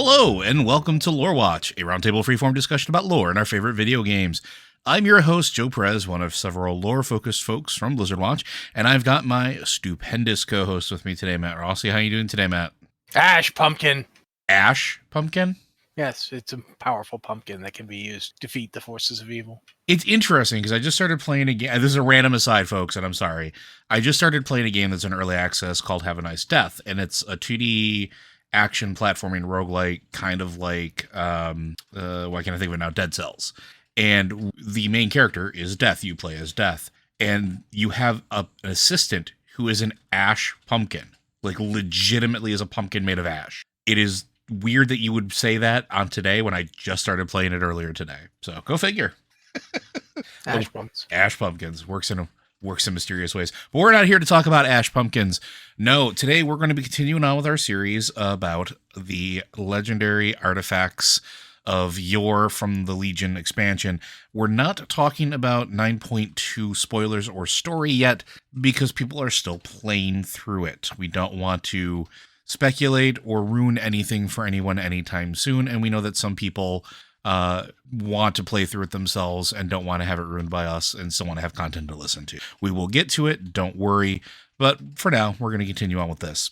Hello, and welcome to Lore Watch, a roundtable freeform discussion about lore and our favorite video games. I'm your host, Joe Perez, one of several lore-focused folks from Blizzard Watch, and I've got my stupendous co-host with me today, Matt Rossi. How are you doing today, Matt? Ash pumpkin. Ash pumpkin? Yes, it's a powerful pumpkin that can be used to defeat the forces of evil. It's interesting because I just started playing a game. This is a random aside, folks, and I'm sorry. I just started playing a game that's in early access called Have a Nice Death, and it's a 2D action platforming roguelike, kind of like, why can't I think of it now? Dead Cells. And the main character is Death. You play as Death. And you have an assistant who is an ash pumpkin. Like, legitimately is a pumpkin made of ash. It is weird that you would say that on today when I just started playing it earlier today. So, go figure. Ash pumpkins. Ash pumpkins. Works in mysterious ways. But we're not here to talk about ash pumpkins. No, today we're going to be continuing on with our series about the legendary artifacts of yore from the Legion expansion. We're not talking about 9.2 spoilers or story yet because people are still playing through it. We don't want to speculate or ruin anything for anyone anytime soon, and we know that some people want to play through it themselves and don't want to have it ruined by us and still want to have content to listen to. We will get to it, don't worry, but for now, we're going to continue on with this.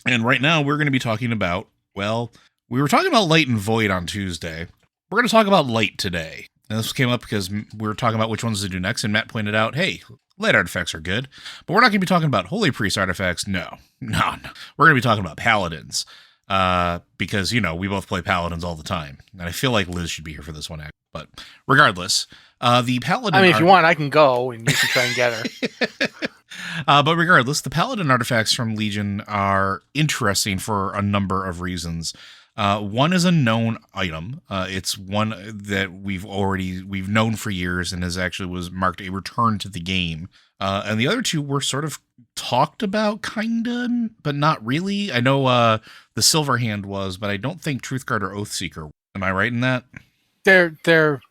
And right now, we're going to be talking about, well, we were talking about Light and Void on Tuesday. We're going to talk about Light today. And this came up because we were talking about which ones to do next, and Matt pointed out, hey, Light artifacts are good, but we're not going to be talking about Holy Priest artifacts. No. We're going to be talking about Paladins. Because, you know, we both play Paladins all the time. And I feel like Liz should be here for this one, but regardless, the Paladin... I mean, if you want, I can go and you can try and get her. But regardless, the Paladin artifacts from Legion are interesting for a number of reasons. One is a known item. It's one that we've known for years and was marked a return to the game. And the other two were sort of talked about, kinda, but not really. I know the Silver Hand was, but I don't think Truthguard or Oathseeker. Am I right in that? The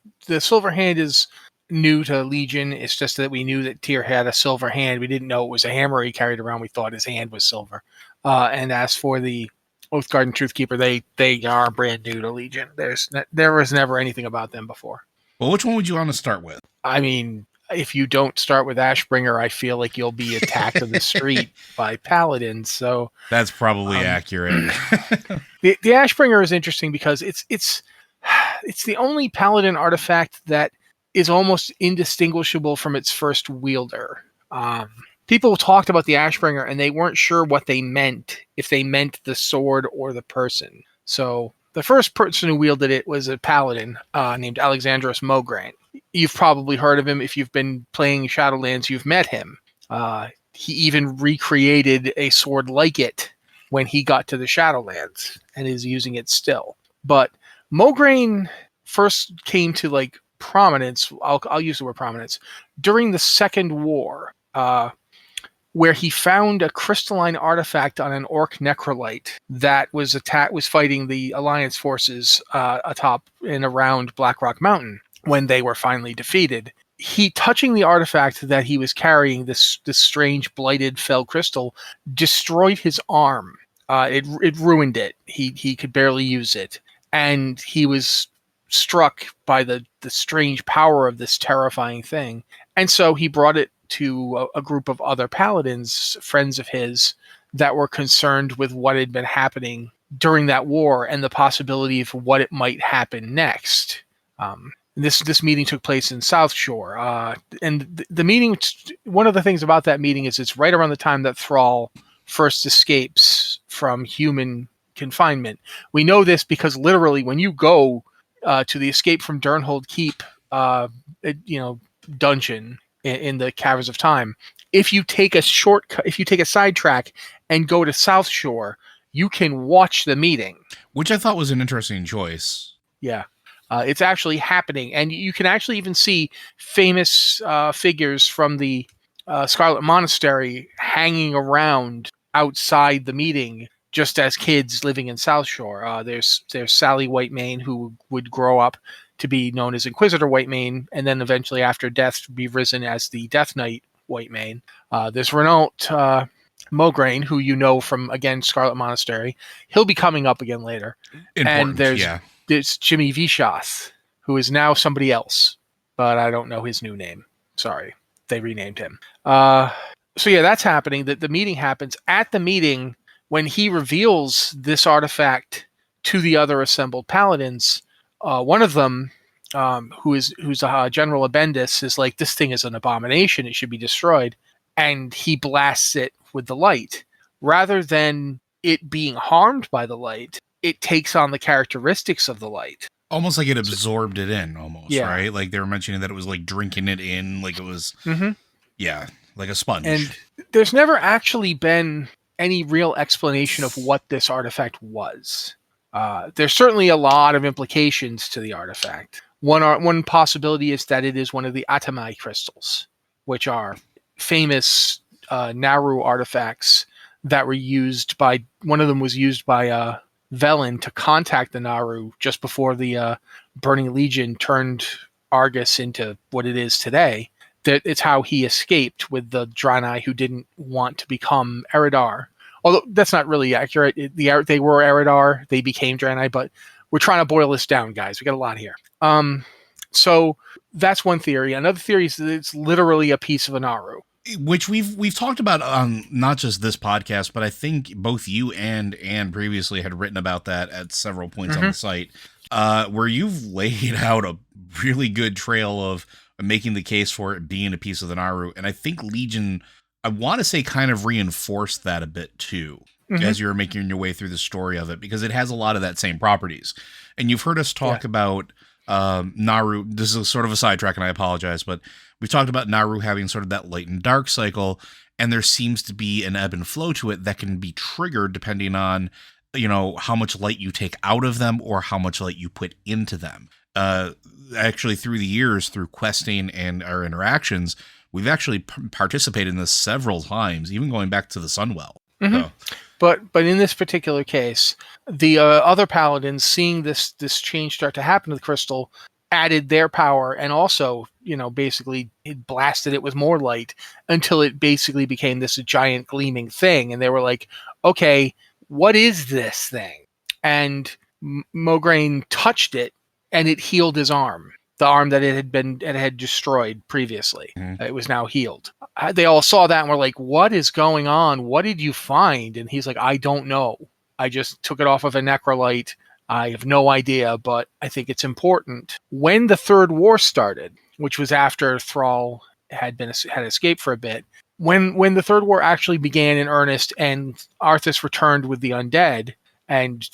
Silver Hand is new to Legion. It's just that we knew that Tyr had a silver hand. We didn't know it was a hammer he carried around. We thought his hand was silver. And as for the Oathguard and Truthkeeper, they are brand new to Legion. There was never anything about them before. Well, which one would you want to start with? I mean, if you don't start with Ashbringer, I feel like you'll be attacked in the street by Paladins. So that's probably accurate. The Ashbringer is interesting because it's the only Paladin artifact that is almost indistinguishable from its first wielder. People talked about the Ashbringer and they weren't sure what they meant, if they meant the sword or the person. So the first person who wielded it was a Paladin named Alexandros Mograine. You've probably heard of him. If you've been playing Shadowlands, you've met him. He even recreated a sword like it when he got to the Shadowlands and is using it still. But Mograine first came to prominence. I'll use the word prominence during the Second War, where he found a crystalline artifact on an orc necrolite that was fighting the Alliance forces atop and around Blackrock Mountain when they were finally defeated. He touching the artifact that he was carrying, this strange blighted fell crystal, destroyed his arm. It ruined it. He could barely use it, and he was struck by the strange power of this terrifying thing. And so he brought it to a group of other Paladins, friends of his, that were concerned with what had been happening during that war and the possibility of what it might happen next. This meeting took place in South Shore. And the meeting, one of the things about that meeting is it's right around the time that Thrall first escapes from human confinement. We know this because literally when you go to the Escape from Durnhold Keep dungeon in the Caverns of Time, if you take a sidetrack and go to South Shore, you can watch the meeting. Which I thought was an interesting choice. Yeah. It's actually happening. And you can actually even see famous figures from the Scarlet Monastery hanging around outside the meeting, just as kids living in South Shore. There's Sally Whitemane, who would grow up to be known as Inquisitor Whitemane, and then eventually after death be risen as the Death Knight Whitemane. There's Renault Mograine, who you know from, again, Scarlet Monastery. He'll be coming up again later. And there's Jimmy Vishath, who is now somebody else, but I don't know his new name. Sorry, they renamed him. So yeah, that's happening. The meeting happens. At the meeting, when he reveals this artifact to the other assembled paladins, one of them, who's General Abendis, is like, this thing is an abomination. It should be destroyed. And he blasts it with the light. Rather than it being harmed by the light, it takes on the characteristics of the light. Almost like it absorbed it in, almost, right? Like they were mentioning that it was like drinking it in, like it was, like a sponge. And there's never actually been any real explanation of what this artifact was. There's certainly a lot of implications to the artifact. One possibility is that it is one of the Atamai crystals, which are famous Naru artifacts that were used by, one of them was used by Velen to contact the Naru just before the Burning Legion turned Argus into what it is today. That it's how he escaped with the Draenei who didn't want to become Eridar. Although that's not really accurate. They were Eridar, they became Draenei, but we're trying to boil this down, guys. We got a lot here. So that's one theory. Another theory is that it's literally a piece of a Naru. Which we've talked about on not just this podcast, but I think both you and Anne previously had written about that at several points on the site, where you've laid out a really good trail of making the case for it being a piece of the Naru. And I think Legion, I want to say, kind of reinforced that a bit too, as you were making your way through the story of it, because it has a lot of that same properties. And you've heard us talk about Naru. This is sort of a sidetrack, and I apologize, but we've talked about Naru having sort of that light and dark cycle, and there seems to be an ebb and flow to it that can be triggered depending on, how much light you take out of them or how much light you put into them. Actually, through the years, through questing and our interactions, we've actually participated in this several times, even going back to the Sunwell. So. But in this particular case, the other paladins, seeing this change start to happen to the crystal, added their power, and also, basically it blasted it with more light until it basically became this giant gleaming thing. And they were like, okay, what is this thing? And Mograine touched it, and it healed his arm. The arm that it had destroyed previously. It was now healed. They all saw that and were like, what is going on? What did you find? And he's like, I don't know. I just took it off of a necrolite. I have no idea, but I think it's important. When the Third War started, which was after Thrall had escaped for a bit, when the Third War actually began in earnest and Arthas returned with the undead and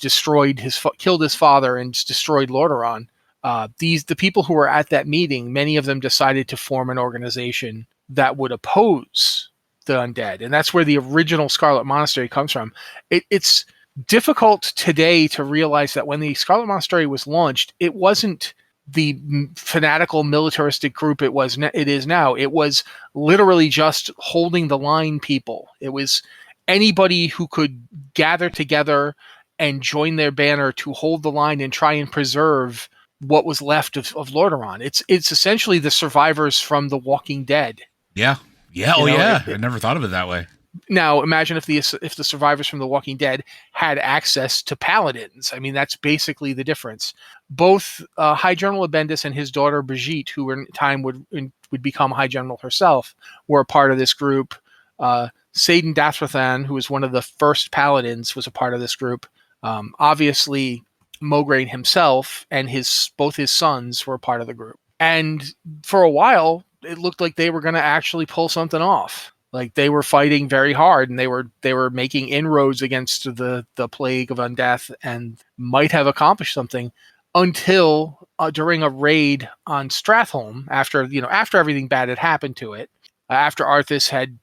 killed his father and destroyed Lordaeron, the people who were at that meeting, many of them decided to form an organization that would oppose the undead. And that's where the original Scarlet Monastery comes from. It's difficult today to realize that when the Scarlet Monastery was launched, it wasn't the fanatical militaristic group it is now. It was literally just holding the line people. It was anybody who could gather together and join their banner to hold the line and try and preserve what was left of Lordaeron. It's essentially the survivors from The Walking Dead. Yeah. I never thought of it that way. Now, imagine if the survivors from The Walking Dead had access to paladins. I mean, that's basically the difference. Both High General Abendis and his daughter Brigitte, who in time would become High General herself, were a part of this group. Saidan Dathrathan, who was one of the first paladins, was a part of this group. Obviously, Mograine himself and both his sons were a part of the group. And for a while, it looked like they were going to actually pull something off. Like they were fighting very hard, and they were making inroads against the plague of undeath, and might have accomplished something until during a raid on Stratholme, after everything bad had happened to it, after Arthas had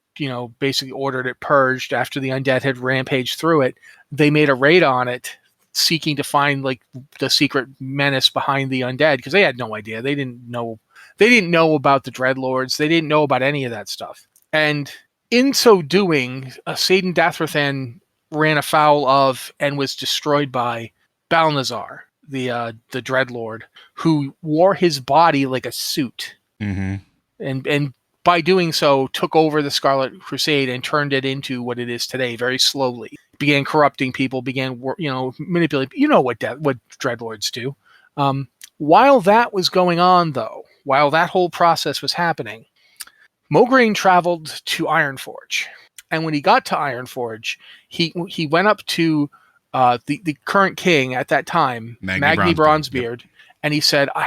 basically ordered it purged, after the undead had rampaged through it, they made a raid on it, seeking to find like the secret menace behind the undead, because they had no idea. They didn't know about the Dreadlords. They didn't know about any of that stuff. And in so doing, Saidan Dathrathan ran afoul of and was destroyed by Balnazar, the Dreadlord, who wore his body like a suit. And by doing so, took over the Scarlet Crusade and turned it into what it is today very slowly. Began corrupting people, began manipulating. You know what dreadlords do. While that was going on, though, while that whole process was happening, Mograine traveled to Ironforge. And when he got to Ironforge, he went up to the current king at that time, Magni Bronzebeard, and he said, I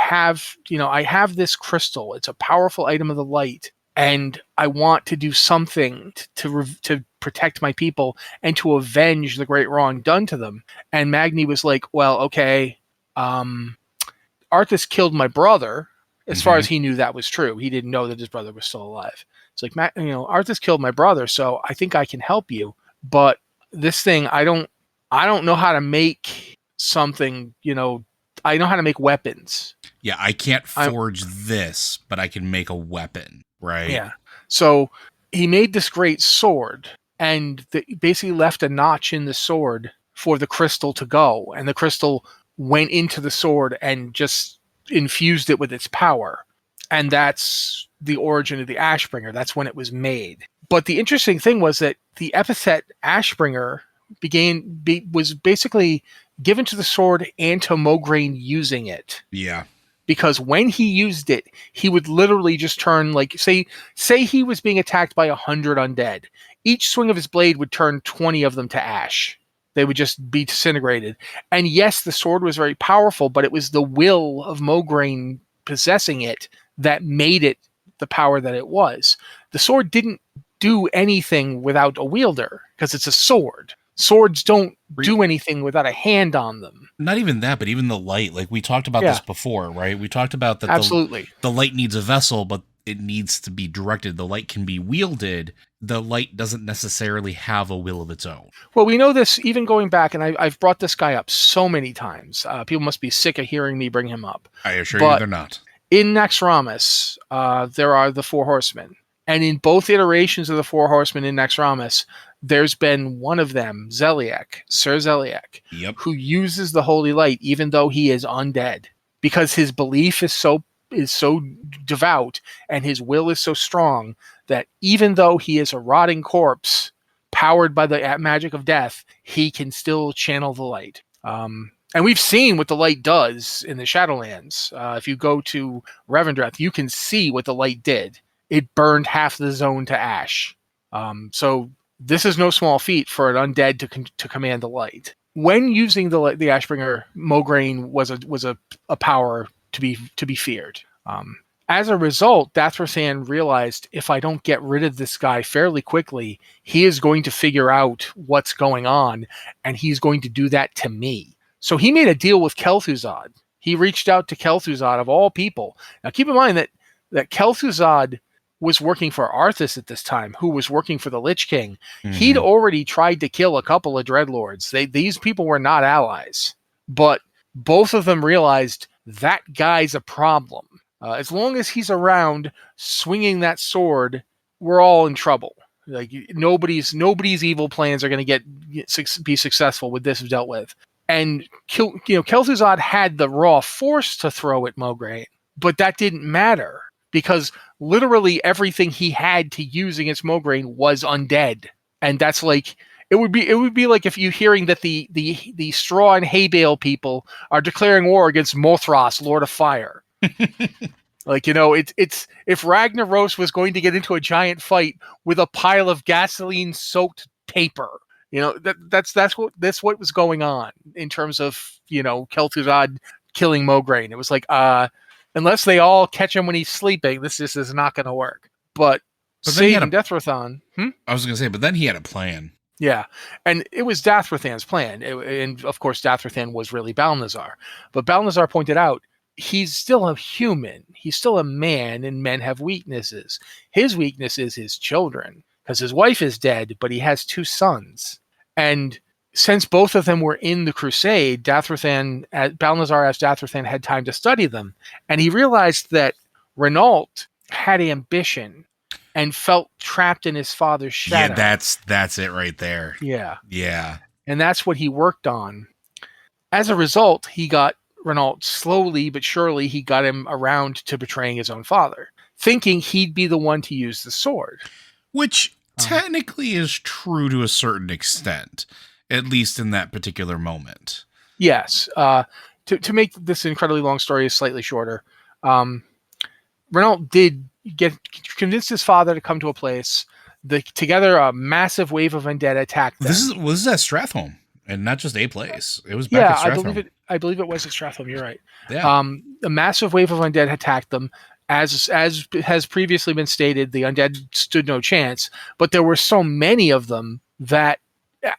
have this crystal. It's a powerful item of the light, and I want to do something to protect my people and to avenge the great wrong done to them. And Magni was like, well, okay, Arthas killed my brother. As far as he knew, that was true. He didn't know that his brother was still alive. It's like, Arthas killed my brother, so I think I can help you. But this thing, I don't know how to make something. I know how to make weapons. Yeah, I can't forge this, but I can make a weapon, right? Yeah. So he made this great sword, and basically left a notch in the sword for the crystal to go, and the crystal went into the sword and just infused it with its power. And that's the origin of the Ashbringer. That's when it was made. But the interesting thing was that the epithet Ashbringer was basically given to the sword and to Mograine using it. Yeah. Because when he used it, he would literally just turn, like, say he was being attacked by 100 undead. Each swing of his blade would turn 20 of them to ash. They would just be disintegrated. And yes, the sword was very powerful, but it was the will of Mograine possessing it that made it the power that it was. The sword didn't do anything without a wielder, because it's a sword. Swords don't do anything without a hand on them. Not even that, but even the light. Like, we talked about this before, right? We talked about that. Absolutely. The light needs a vessel, but it needs to be directed. The light can be wielded. The light doesn't necessarily have a will of its own. Well, we know this even going back, and I've brought this guy up so many times. People must be sick of hearing me bring him up. I assure you they're not. In Naxxramas, there are the Four Horsemen. And in both iterations of the Four Horsemen in Naxxramas, there's been one of them, Zeliek, Sir Zeliek, who uses the holy light even though he is undead, because his belief is so devout and his will is so strong that even though he is a rotting corpse powered by the magic of death, he can still channel the light. And we've seen what the light does in the Shadowlands. If you go to Revendreth, you can see what the light did. It burned half the zone to ash. So this is no small feat for an undead to command the light. When using the Ashbringer, Mograine was a power to be feared. As a result, Dathrathan realized, if I don't get rid of this guy fairly quickly, he is going to figure out what's going on, and he's going to do that to me. So he made a deal with Kel'Thuzad. He reached out to Kel'Thuzad, of all people. Now keep in mind that Kel'Thuzad was working for Arthas at this time, who was working for the Lich King. Mm-hmm. He'd already tried to kill a couple of dreadlords. These people were not allies. But both of them realized that guy's a problem. As long as he's around swinging that sword, we're all in trouble. Like nobody's evil plans are going to be successful with this dealt with. And Kel'Thuzad had the raw force to throw at Mograine, but that didn't matter because literally everything he had to use against Mograine was undead. And that's like it would be like if you're hearing that the straw and hay bale people are declaring war against Mothras, Lord of Fire. Like, it's if Ragnaros was going to get into a giant fight with a pile of gasoline soaked paper. That's what was going on in terms of, Kel'Thuzad killing Mograine. It was like, unless they all catch him when he's sleeping, this just is not going to work. But saving Dathrathan. I was going to say, but then he had a plan. Yeah, and it was Dathrathan's plan. And of course, Dathrathan was really Balnazar. But Balnazar pointed out, he's still a human. He's still a man, and men have weaknesses. His weakness is his children, because his wife is dead, but he has 2 sons. And since both of them were in the Crusade, Balnazar asked Dathrathan had time to study them. And he realized that Renault had ambition and felt trapped in his father's shadow. Yeah, that's it right there. Yeah. Yeah. And that's what he worked on. As a result, he got Renault slowly but surely he got him around to betraying his own father, thinking he'd be the one to use the sword. Which technically is true to a certain extent, at least in that particular moment. Yes. To make this incredibly long story slightly shorter, Renault did convince his father to come to a place. Together, a massive wave of undead attacked them. This is at Strathholm, and not just a place. It was back at Strathholm. I believe it was at Strathholm. You're right. Yeah. A massive wave of undead attacked them. As has previously been stated, the undead stood no chance. But there were so many of them that,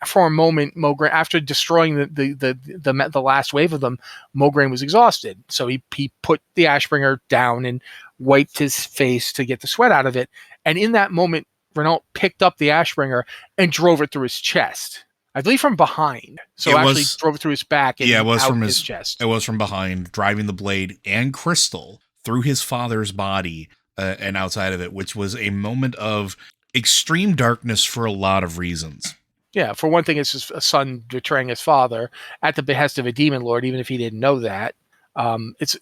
for a moment, Mograine, after destroying the last wave of them, Mograine was exhausted. So he put the Ashbringer down and wiped his face to get the sweat out of it. And in that moment, Renault picked up the Ashbringer and drove it through his chest. I believe from behind. So actually drove it through his back and it was out from his chest. It was from behind, driving the blade and crystal through his father's body and outside of it, which was a moment of extreme darkness for a lot of reasons. Yeah, for one thing, it's just a son betraying his father at the behest of a demon lord, even if he didn't know that. It's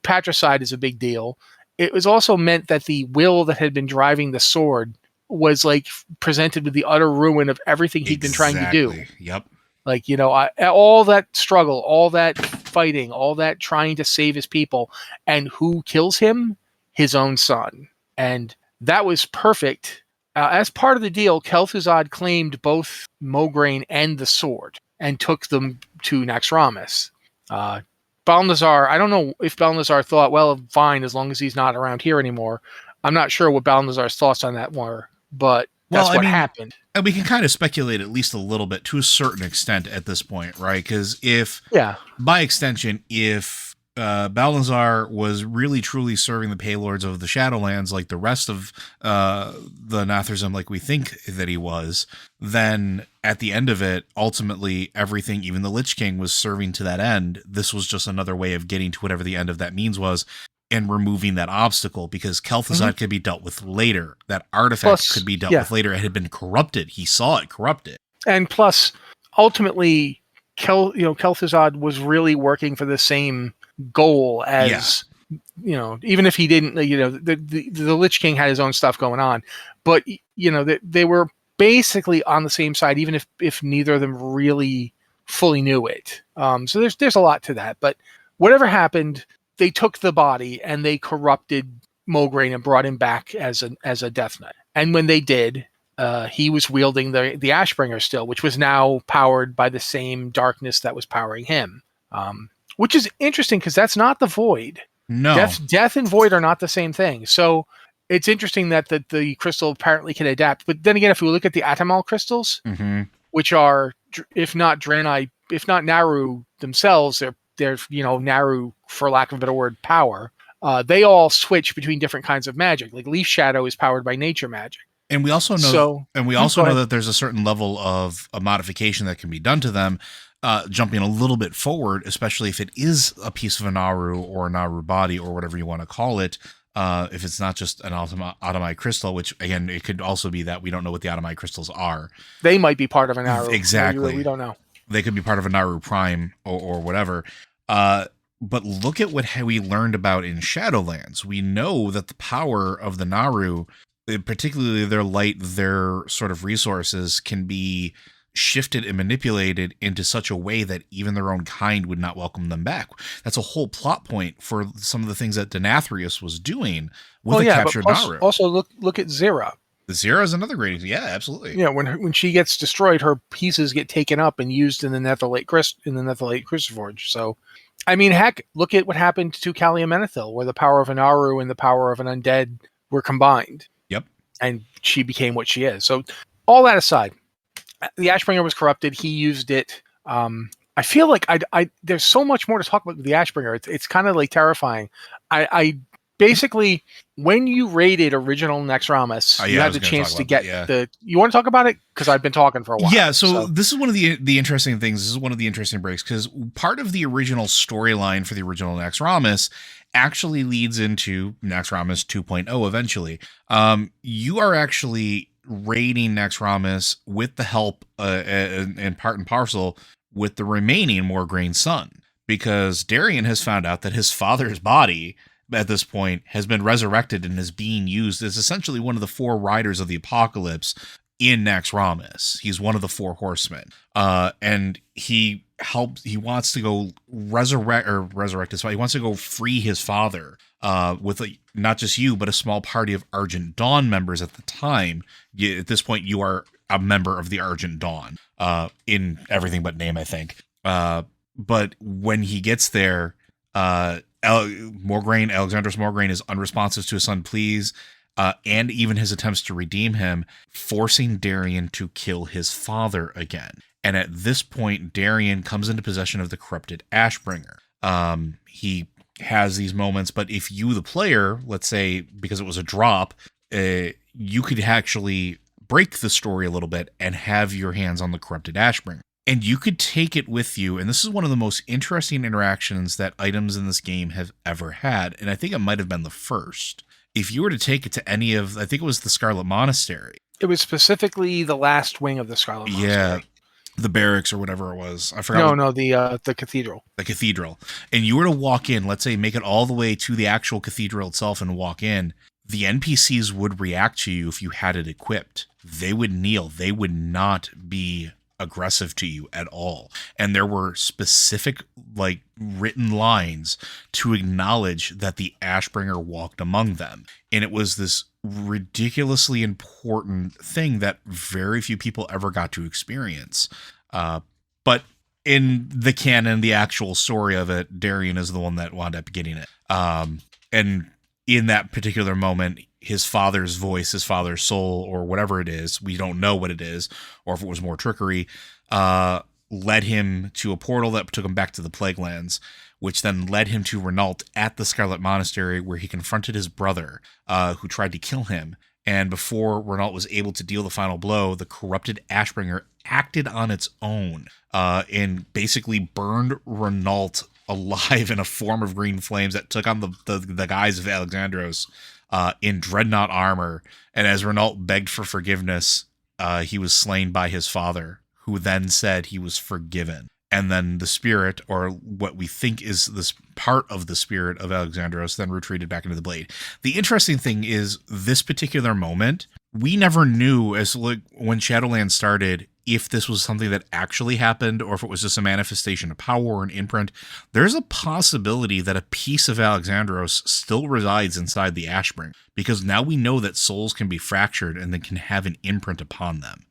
patricide is a big deal. It was also meant that the will that had been driving the sword was like presented with the utter ruin of everything he'd been trying to do. Yep. Like, all that struggle, all that fighting, all that trying to save his people, and who kills him? His own son. And that was perfect. As part of the deal, Kel'Thuzad claimed both Mograine and the sword and took them to Naxxramas. Balnazzar, I don't know if Balnazzar thought, well, fine, as long as he's not around here anymore. I'm not sure what Balnazzar's thoughts on that were, but that's what happened. And we can kind of speculate at least a little bit to a certain extent at this point, right? Because by extension, if Balnazzar was really truly serving the Paylords of the Shadowlands like the rest of the Nathurzim, like we think that he was, then at the end of it, ultimately everything, even the Lich King, was serving to that end. This was just another way of getting to whatever the end of that means was and removing that obstacle, because Kel'Thuzad could be dealt with later. That artifact could be dealt with later. It had been corrupted. He saw it corrupted. And plus, ultimately, Kel'Thuzad was really working for the same goal as even if he didn't, the Lich King had his own stuff going on, but they were basically on the same side, even if neither of them really fully knew it. So there's a lot to that, but whatever happened, they took the body and they corrupted Mograine and brought him back as a Death Knight. And when they did, he was wielding the Ashbringer still, which was now powered by the same darkness that was powering him. Which is interesting because that's not the Void. No. Death and Void are not the same thing. So it's interesting that the crystal apparently can adapt. But then again, if we look at the Atamal crystals, which are, if not Draenei, if not Naru themselves, they're Naru, for lack of a better word, power. They all switch between different kinds of magic. Like Leaf Shadow is powered by nature magic. And we also know, know that there's a certain level of a modification that can be done to them. Jumping a little bit forward, especially if it is a piece of a Naru or a Naru body or whatever you want to call it, if it's not just an Automite crystal, which again, it could also be that we don't know what the Automite crystals are. They might be part of a Naru. Exactly. We don't know. They could be part of a Naru Prime or whatever. But look at what we learned about in Shadowlands. We know that the power of the Naru, particularly their light, their sort of resources, can be shifted and manipulated into such a way that even their own kind would not welcome them back. That's a whole plot point for some of the things that Denathrius was doing with the captured Naru. Also, look at Zira. Zira is another great example. Yeah, absolutely. Yeah, when she gets destroyed, her pieces get taken up and used in the Netherlate Cruciforge. So, I mean, heck, look at what happened to Kalia Menethil, where the power of a Naru and the power of an undead were combined. Yep. And she became what she is. So, all that aside, the Ashbringer was corrupted. He used it. I feel like there's so much more to talk about with the Ashbringer. It's kind of like terrifying. I basically, when you raided original Naxxramas, you had the chance to get you want to talk about it? Because I've been talking for a while. Yeah, so this is one of the interesting things. This is one of the interesting breaks, because part of the original storyline for the original Naxxramas actually leads into Naxxramas 2.0 eventually. You are actually raiding Naxxramas with the help and part and parcel with the remaining Mograine son, because Darien has found out that his father's body at this point has been resurrected and is being used as essentially one of the four riders of the apocalypse in Naxxramas. He's one of the Four Horsemen. And he wants to go resurrect his father. He wants to go free his father with not just you, but a small party of Argent Dawn members at the time. At this point, you are a member of the Argent Dawn in everything but name, I think. But when he gets there, Alexandros Mograine is unresponsive to his son pleas, and even his attempts to redeem him, forcing Darien to kill his father again. And at this point, Darien comes into possession of the corrupted Ashbringer. He has these moments, but if you, the player, let's say, because it was a drop, you could actually break the story a little bit and have your hands on the corrupted Ashbringer. And you could take it with you, and this is one of the most interesting interactions that items in this game have ever had, and I think it might have been the first. If you were to take it to any of, I think it was the Scarlet Monastery. It was specifically the last wing of the Scarlet Monastery. Yeah, the barracks or whatever it was. I forgot. No, the cathedral. The cathedral. And you were to walk in, let's say make it all the way to the actual cathedral itself and walk in, the NPCs would react to you if you had it equipped. They would kneel. They would not be aggressive to you at all. And there were specific written lines to acknowledge that the Ashbringer walked among them. And it was this ridiculously important thing that very few people ever got to experience. But in the canon, the actual story of it, Darien is the one that wound up getting it. And in that particular moment, his father's voice, his father's soul, or whatever it is, we don't know what it is, or if it was more trickery, led him to a portal that took him back to the Plaguelands, which then led him to Renault at the Scarlet Monastery, where he confronted his brother, who tried to kill him. And before Renault was able to deal the final blow, the corrupted Ashbringer acted on its own and basically burned Renault alive in a form of green flames that took on the guise of Alexandros in dreadnought armor. And as Renault begged for forgiveness, he was slain by his father, who then said he was forgiven. And then the spirit, or what we think is this part of the spirit of Alexandros, then retreated back into the blade. The interesting thing is this particular moment, we never knew when Shadowlands started if this was something that actually happened or if it was just a manifestation of power or an imprint. There's a possibility that a piece of Alexandros still resides inside the Ashbringer, because now we know that souls can be fractured and then can have an imprint upon them.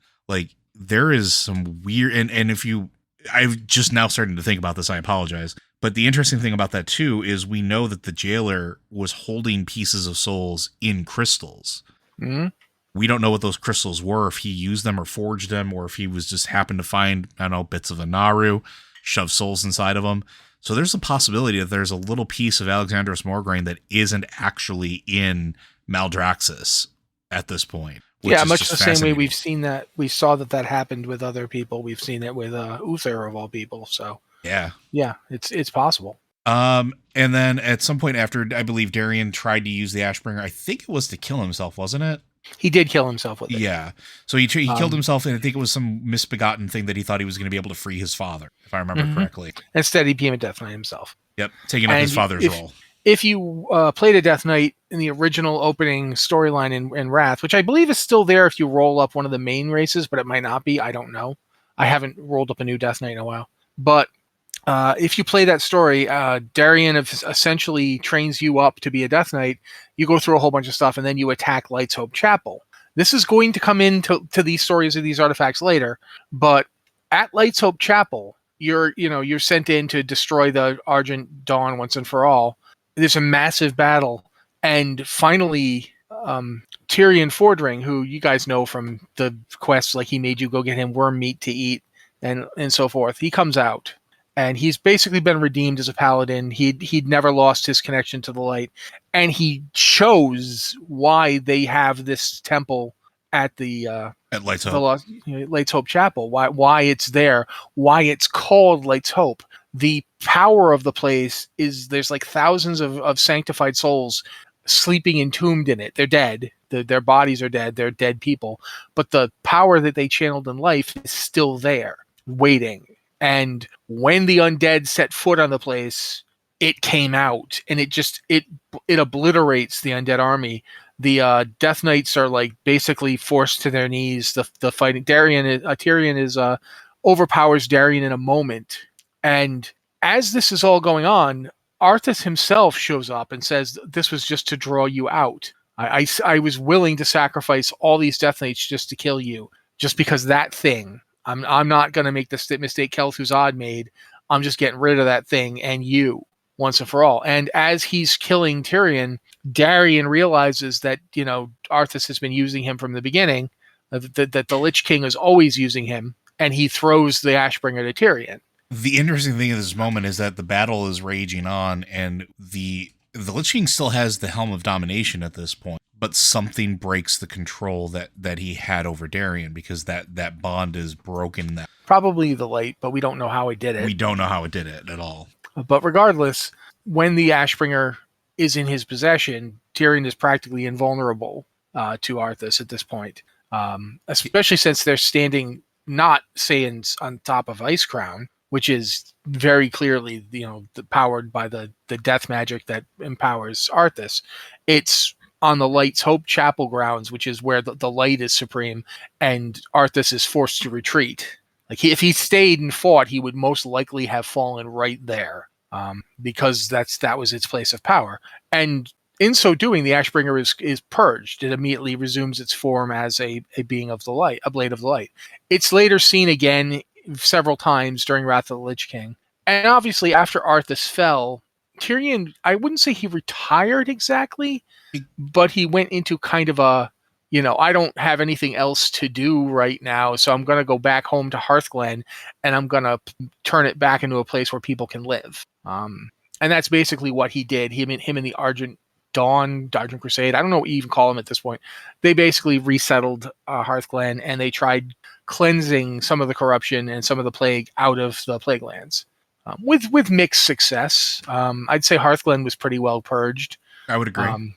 There is some weird, and if you, I've just now starting to think about this, I apologize. But the interesting thing about that too is we know that the jailer was holding pieces of souls in crystals. Mm-hmm. We don't know what those crystals were, if he used them or forged them, or if he was just happened to find, I don't know, bits of a Naru, shove souls inside of them. So there's a possibility that there's a little piece of Alexandros Mograine that isn't actually in Maldraxxus at this point. Yeah, much the same way we've seen that. We saw that happened with other people. We've seen it with Uther of all people. So yeah, it's possible. And then at some point after, I believe Darien tried to use the Ashbringer. I think it was to kill himself, wasn't it? He did kill himself with it. Yeah. So he killed himself, and I think it was some misbegotten thing that he thought he was going to be able to free his father, if I remember correctly. Instead, he became a Death Knight himself. Yep, taking up his father's role. If you played a Death Knight in the original opening storyline in Wrath, which I believe is still there if you roll up one of the main races, but it might not be. I don't know. I haven't rolled up a new Death Knight in a while. But if you play that story, Darien essentially trains you up to be a Death Knight. You go through a whole bunch of stuff, and then you attack Light's Hope Chapel. This is going to come into these stories of these artifacts later, but at Light's Hope Chapel, you're sent in to destroy the Argent Dawn once and for all. There's a massive battle, and finally, Tyrion Fordring, who you guys know from the quests, he made you go get him worm meat to eat and so forth. He comes out, and he's basically been redeemed as a paladin. He'd never lost his connection to the light, and he shows why they have this temple at the at Light's Hope. Light's Hope Chapel. Why it's there? Why it's called Light's Hope? The power of the place is there's thousands of sanctified souls sleeping entombed in it. They're dead. Their bodies are dead. They're dead people. But the power that they channeled in life is still there, waiting. And when the undead set foot on the place, it came out, and it obliterates the undead army. The Death Knights are like basically forced to their knees. The fighting Tyrion is overpowers Darien in a moment, and as this is all going on, Arthas himself shows up and says, "This was just to draw you out. I was willing to sacrifice all these Death Knights just to kill you, just because that thing. I'm not going to make the mistake Kel'Thuzad made. I'm just getting rid of that thing and you once and for all." And as he's killing Tyrion, Darien realizes that, Arthas has been using him from the beginning, that the Lich King is always using him, and he throws the Ashbringer to Tyrion. The interesting thing in this moment is that the battle is raging on, and the Lich King still has the Helm of Domination at this point, but something breaks the control that he had over Darien, because that bond is broken. That Probably the light, but we don't know how he did it. we don't know how it did it at all. But regardless, when the Ashbringer is in his possession, Tyrion is practically invulnerable to Arthas at this point, especially since they're standing not Saiyans on top of Icecrown, which is very clearly, powered by the death magic that empowers Arthas. It's on the Light's Hope Chapel grounds, which is where the light is supreme, and Arthas is forced to retreat. Like if he stayed and fought, he would most likely have fallen right there, because that was its place of power. And in so doing, the Ashbringer is purged. It immediately resumes its form as a being of the light, a blade of the light. It's later seen again several times during Wrath of the Lich King. And obviously, after Arthas fell, Tyrion, I wouldn't say he retired exactly, but he went into kind of a, I don't have anything else to do right now, so I'm going to go back home to Hearthglen, and I'm going to turn it back into a place where people can live. And that's basically what he did. Him and the Argent Crusade, I don't know what you even call them at this point. They basically resettled Hearthglen, and they tried cleansing some of the corruption and some of the plague out of the Plague Lands, with mixed success. I'd say Hearthglen was pretty well purged. I would agree.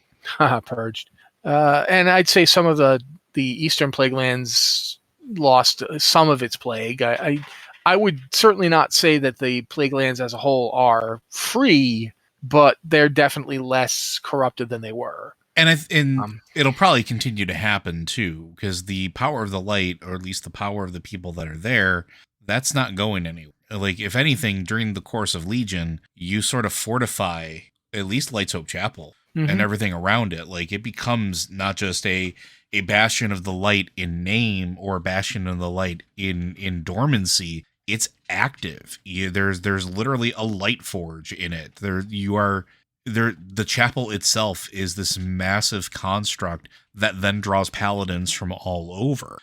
Purged. And I'd say some of the Eastern Plague Lands lost some of its plague. I would certainly not say that the Plague Lands as a whole are free, but they're definitely less corrupted than they were. And it'll probably continue to happen too, because the power of the light, or at least the power of the people that are there, that's not going anywhere. Like, if anything, during the course of Legion, you sort of fortify at least Light's Hope Chapel and everything around it. Like, it becomes not just a bastion of the light in name, or a bastion of the light in dormancy. It's active. There's literally a light forge in it. The chapel itself is this massive construct that then draws paladins from all over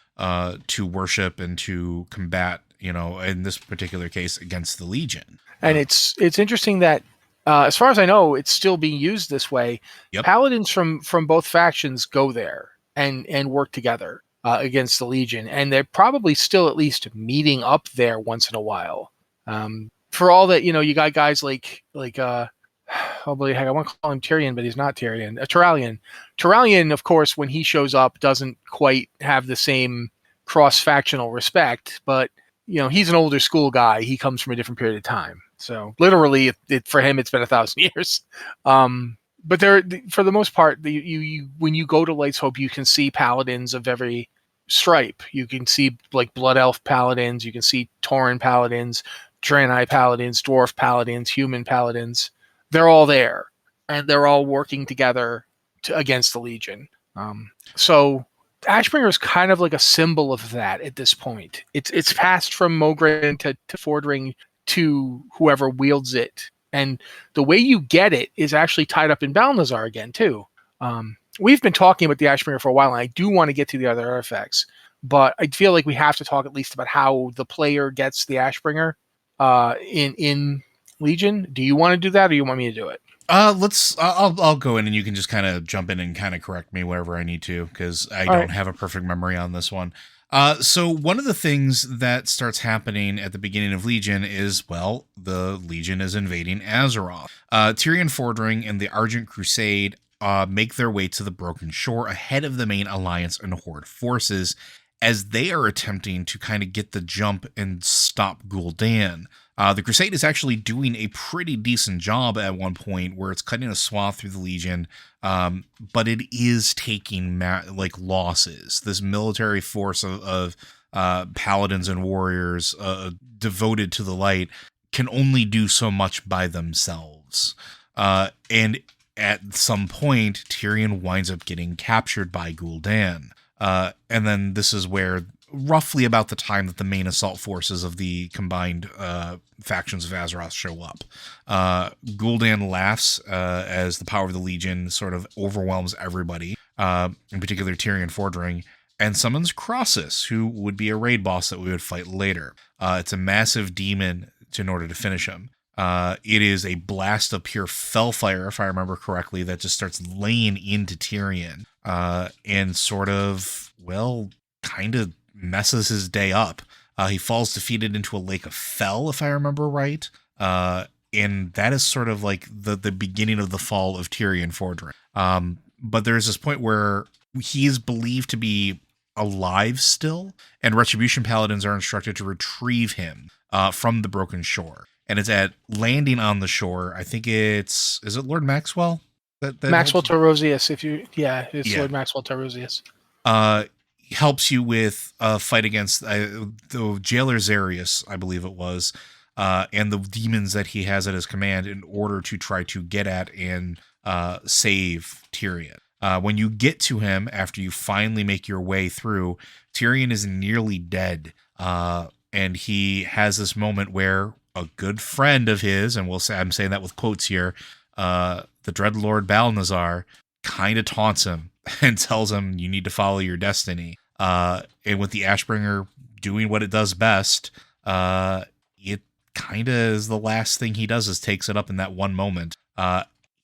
to worship and to combat, in this particular case, against the Legion. And it's interesting that, as far as I know, it's still being used this way. Yep. Paladins from both factions go there and work together against the Legion, and they're probably still at least meeting up there once in a while. For all that, you got guys like oh boy, heck, I want to call him Tyrion, but he's not Tyrion. Turalyon. Turalyon, of course, when he shows up, doesn't quite have the same cross-factional respect, but he's an older school guy. He comes from a different period of time. So literally, for him, it's been 1,000 years. But for the most part, you when you go to Light's Hope, you can see paladins of every stripe. You can see like Blood Elf paladins. You can see Tauren paladins, Draenei paladins, Dwarf paladins, Human paladins. They're all there, and they're all working together against the Legion. So Ashbringer is kind of like a symbol of that at this point. It's passed from Mograine to Fordring to whoever wields it. And the way you get it is actually tied up in Balnazar again, too. We've been talking about the Ashbringer for a while, and I do want to get to the other artifacts. But I feel like we have to talk at least about how the player gets the Ashbringer in Legion. Do you want to do that, or do you want me to do it? I'll go in, and you can just kind of jump in and kind of correct me wherever I need to, because I don't have a perfect memory on this one. So one of the things that starts happening at the beginning of Legion is, well, the Legion is invading Azeroth. Tyrion Fordring and the Argent Crusade make their way to the Broken Shore ahead of the main Alliance and Horde forces, as they are attempting to kind of get the jump and stop Gul'dan. The Crusade is actually doing a pretty decent job at one point where it's cutting a swath through the Legion, but it is taking losses. This military force of paladins and warriors devoted to the light can only do so much by themselves. And at some point, Tyrion winds up getting captured by Gul'dan. And then this is where, roughly about the time that the main assault forces of the combined factions of Azeroth show up, Gul'dan laughs as the power of the Legion sort of overwhelms everybody, in particular Tyrion Fordring, and summons Crossus, who would be a raid boss that we would fight later. It's a massive demon in order to finish him. It is a blast of pure fellfire, if I remember correctly, that just starts laying into Tyrion, and sort of, kind of messes his day up. He falls defeated into a lake of fel, if I remember right. And that is sort of like the beginning of the fall of Tyrion Fordring. But there's this point where he is believed to be alive still, and Retribution Paladins are instructed to retrieve him from the broken shore. And it's at landing on the shore. I think is it Lord Maxwell? That Maxwell Tarosius, it's Lord Maxwell Tarosius. Helps you with a fight against the jailer Zarius, I believe it was, and the demons that he has at his command in order to try to get at and save Tyrion. When you get to him, after you finally make your way through, Tyrion is nearly dead. And he has this moment where a good friend of his, and I'm saying that with quotes here, the Dreadlord Balnazzar kind of taunts him and tells him, you need to follow your destiny. And with the Ashbringer doing what it does best, it kind of is the last thing he does is takes it up in that one moment.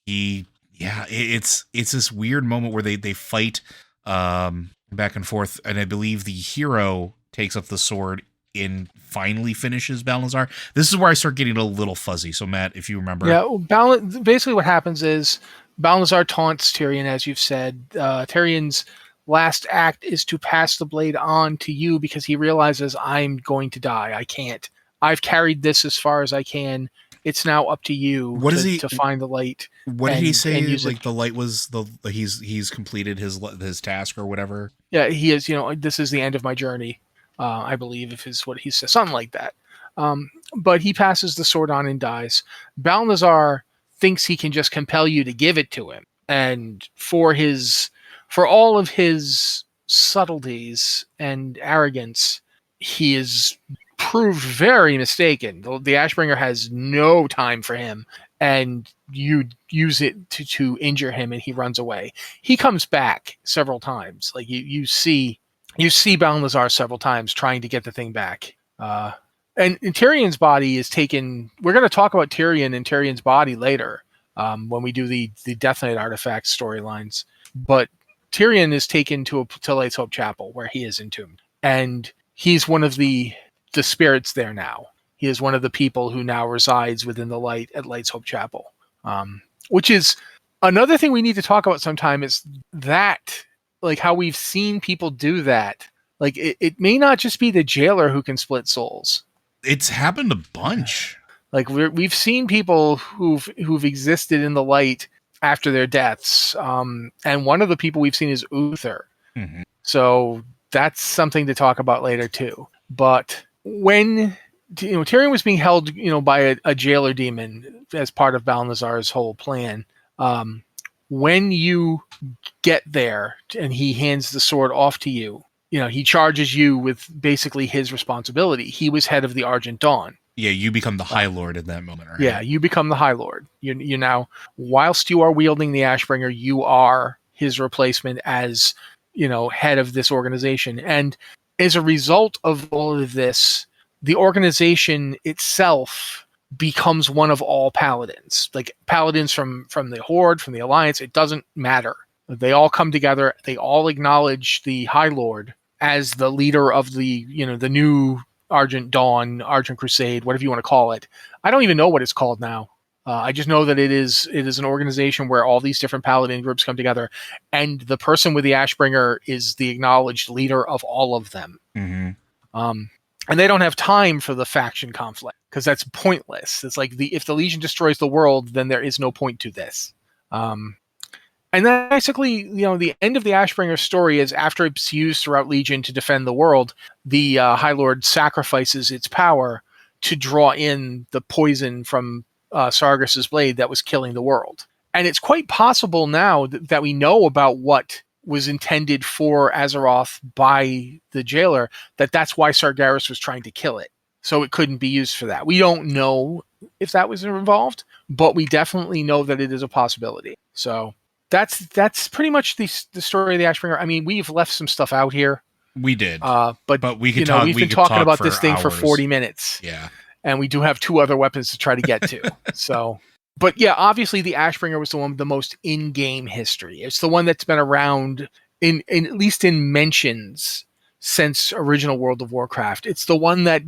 It's this weird moment where they fight back and forth, and I believe the hero takes up the sword and finally finishes Balnazzar. This is where I start getting a little fuzzy. So Matt, if you remember. Yeah, basically what happens is Balnazzar taunts Tyrion, as you've said. Tyrion's last act is to pass the blade on to you because he realizes, I'm going to die. I can't. I've carried this as far as I can. It's now up to you to find the light. What did he say? Like the light was he's completed his task or whatever. Yeah, he is. This is the end of my journey. I believe is what he says, something like that. But he passes the sword on and dies. Balnazzar thinks he can just compel you to give it to him, and for all of his subtleties and arrogance, he is proved very mistaken. The Ashbringer has no time for him, and you use it to injure him, and he runs away. He comes back several times. Like you see Balnazzar several times trying to get the thing back. And Tyrion's body is taken. We're going to talk about Tyrion and Tyrion's body later when we do the Death Knight artifact storylines. But Tyrion is taken to Light's Hope Chapel, where he is entombed, and he's one of the spirits there now. He is one of the people who now resides within the light at Light's Hope Chapel, which is another thing we need to talk about sometime. Is that like how we've seen people do that? Like it may not just be the jailer who can split souls. It's happened a bunch. Like we've seen people who've existed in the light after their deaths. And one of the people we've seen is Uther. Mm-hmm. So that's something to talk about later too. But when Tyrion was being held, by a jailer demon as part of Balnazzar's whole plan, when you get there and he hands the sword off to you, he charges you with basically his responsibility. He was head of the Argent Dawn. Yeah, you become the High Lord at that moment, right? Yeah, you become the High Lord. You now, whilst you are wielding the Ashbringer, you are his replacement as, head of this organization. And as a result of all of this, the organization itself becomes one of all paladins. Like paladins from the Horde, from the Alliance, it doesn't matter. They all come together. They all acknowledge the High Lord as the leader of the new Argent Dawn, Argent Crusade, whatever you want to call it. I don't even know what it's called now. I just know that it is an organization where all these different paladin groups come together, and the person with the Ashbringer is the acknowledged leader of all of them. Mm-hmm. And they don't have time for the faction conflict because that's pointless. It's like if the Legion destroys the world, then there is no point to this. And then basically, the end of the Ashbringer story is after it's used throughout Legion to defend the world, the High Lord sacrifices its power to draw in the poison from Sargas's blade that was killing the world. And it's quite possible now that we know about what was intended for Azeroth by the jailer, that's why Sargeras was trying to kill it. So it couldn't be used for that. We don't know if that was involved, but we definitely know that it is a possibility. So that's pretty much the story of the Ashbringer. I mean, we've left some stuff out here. We did. But we could talk. We've been talking about this thing hours. for 40 minutes. Yeah. And we do have 2 other weapons to try to get to. So, but yeah, obviously the Ashbringer was the one with the most in-game history. It's the one that's been around in at least in mentions since original World of Warcraft. It's the one that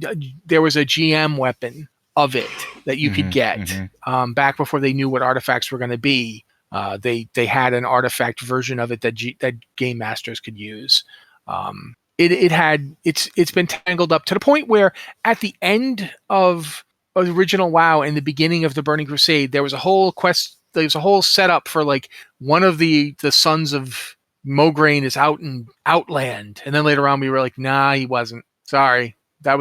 there was a GM weapon of it that you could get back before they knew what artifacts were going to be. They had an artifact version of it that game masters could use. It's been tangled up to the point where at the end of original WoW and the beginning of the Burning Crusade, there was a whole quest. There's a whole setup for like one of the sons of Mograine is out in Outland, and then later on we were like, nah, he wasn't. Sorry, that